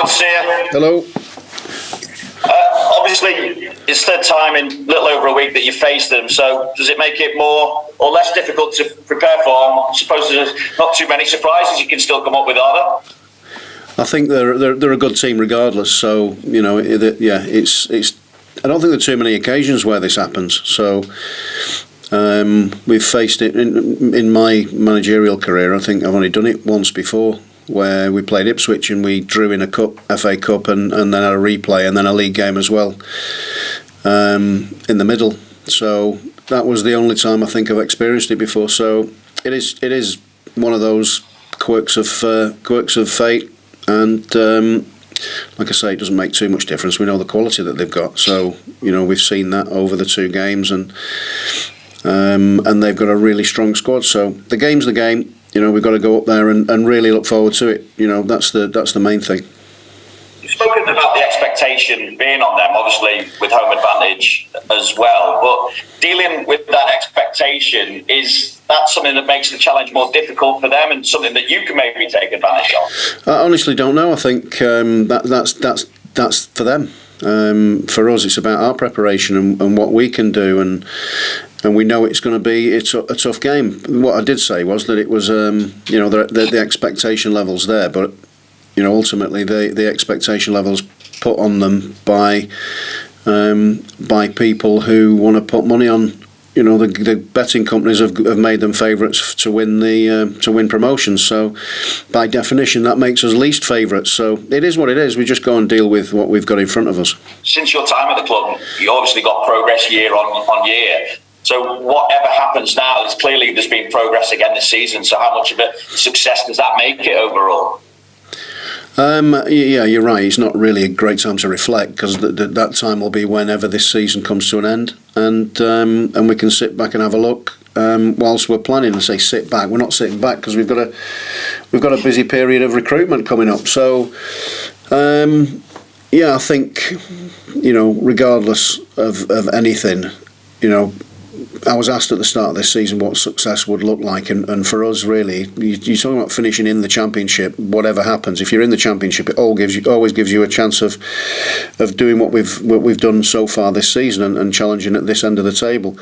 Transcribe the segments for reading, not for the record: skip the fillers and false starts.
good to see you. Hello. Obviously, it's third time in a little over a week that you faced them, so does it make it more or less difficult to prepare for? I suppose there's not too many surprises you can still come up with, are there? I think they're a good team regardless. So it's I don't think there are too many occasions where this happens. So we've faced it in my managerial career. I think I've only done it once before, where we played Ipswich and we drew in a FA Cup and then had a replay and then a league game as well in the middle. So that was the only time I think I've experienced it before. So it is one of those quirks of fate, and like I say, it doesn't make too much difference. We know the quality that they've got, so we've seen that over the two games, and they've got a really strong squad. So the game's the game. We've got to go up there and really look forward to it. That's the main thing. You've spoken about the expectation being on them, obviously with home advantage as well. But dealing with that expectation, is that something that makes the challenge more difficult for them and something that you can maybe take advantage of? I honestly don't know. I think that's for them. For us, it's about our preparation and what we can do, and we know it's going to be a tough game. What I did say was that it was the expectation levels there, but ultimately the expectation levels put on them by people who want to put money on. The betting companies have made them favourites to win promotions. So by definition, that makes us least favourites. So it is what it is. We just go and deal with what we've got in front of us. Since your time at the club, you obviously got progress year on year. So whatever happens now, there's been progress again this season. So how much of a success does that make it overall? Yeah, you're right. It's not really a great time to reflect, because that time will be whenever this season comes to an end, and we can sit back and have a look whilst we're planning. And say sit back. We're not sitting back because we've got a busy period of recruitment coming up. So I think regardless of anything, I was asked at the start of this season what success would look like, and for us, really, you're talking about finishing in the Championship. Whatever happens, if you're in the Championship, it always gives you a chance of doing what we've done so far this season and challenging at this end of the table.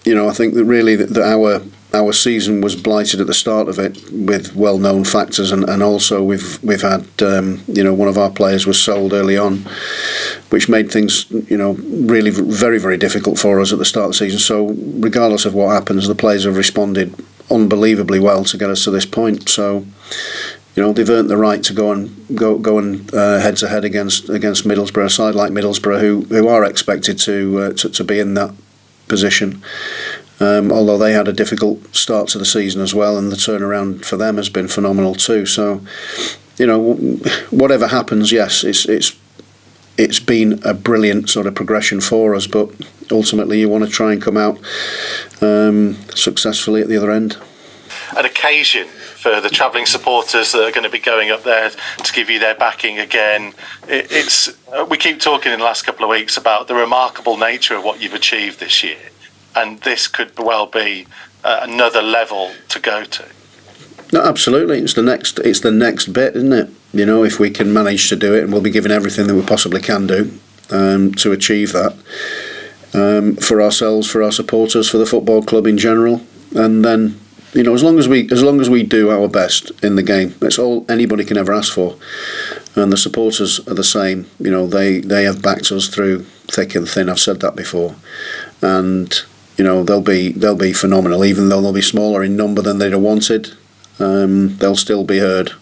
I think that really that our season was blighted at the start of it with well-known factors, and also we've had one of our players was sold early on, which made things really very, very difficult for us at the start of the season. So regardless of what happens, the players have responded unbelievably well to get us to this point. So they've earned the right to go and head to head against Middlesbrough, a side like Middlesbrough who are expected to be in that position. Although they had a difficult start to the season as well, and the turnaround for them has been phenomenal too. So, whatever happens, yes, it's been a brilliant sort of progression for us. But ultimately, you want to try and come out successfully at the other end. An occasion for the travelling supporters that are going to be going up there to give you their backing again. We keep talking in the last couple of weeks about the remarkable nature of what you've achieved this year. And this could well be another level to go to. No, absolutely. It's the next bit, isn't it? If we can manage to do it, and we'll be giving everything that we possibly can do to achieve that for ourselves, for our supporters, for the football club in general, and then as long as we do our best in the game, that's all anybody can ever ask for. And the supporters are the same. They have backed us through thick and thin. I've said that before, and they'll be phenomenal. Even though they'll be smaller in number than they'd have wanted, they'll still be heard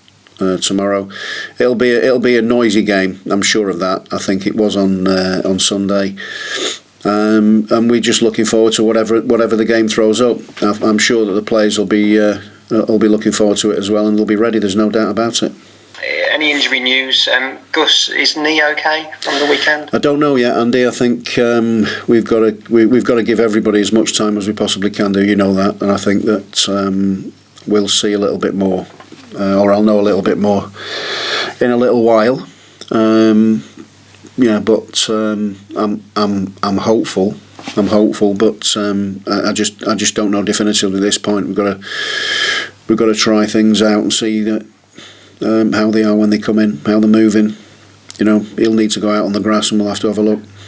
tomorrow. It'll be a noisy game. I'm sure of that. I think it was on Sunday. And we're just looking forward to whatever the game throws up. I'm sure that the players will be looking forward to it as well, and they'll be ready. There's no doubt about it. Any injury news? Gus, is knee okay from the weekend? I don't know yet, Andy. I think we've got to give everybody as much time as we possibly can do. You know that, and I think that we'll see a little bit more, or I'll know a little bit more in a little while. But I'm hopeful. But I just don't know definitively at this point. We've got to try things out and see that how they are when they come in, how they're moving. he'll need to go out on the grass and we'll have to have a look.